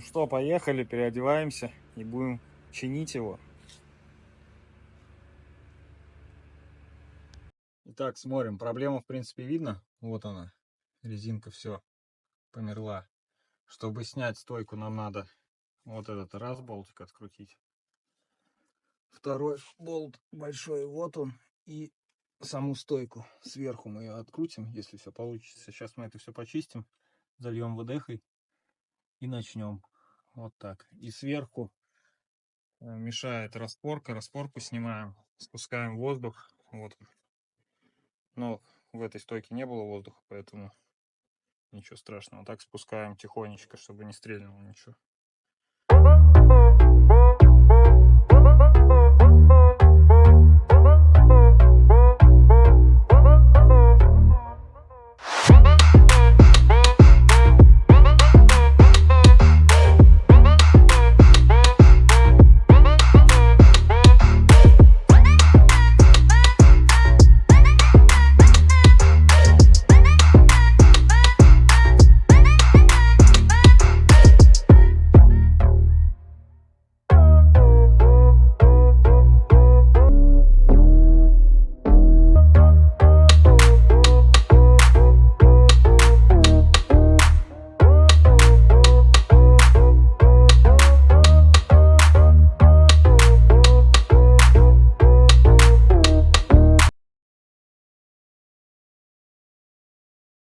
Ну что, поехали, переодеваемся и будем чинить его. Итак, смотрим. Проблема, в принципе, видно. Вот она. Резинка все померла. Чтобы снять стойку, нам надо вот этот раз болтик открутить. Второй болт большой, вот он. И саму стойку сверху мы ее открутим, если все получится. Сейчас мы это все почистим, зальем ВДХой и начнем. Вот так. И сверху мешает распорка. Распорку снимаем, спускаем воздух. Вот. Но в этой стойке не было воздуха, поэтому ничего страшного. Так спускаем тихонечко, чтобы не стрельнуло ничего.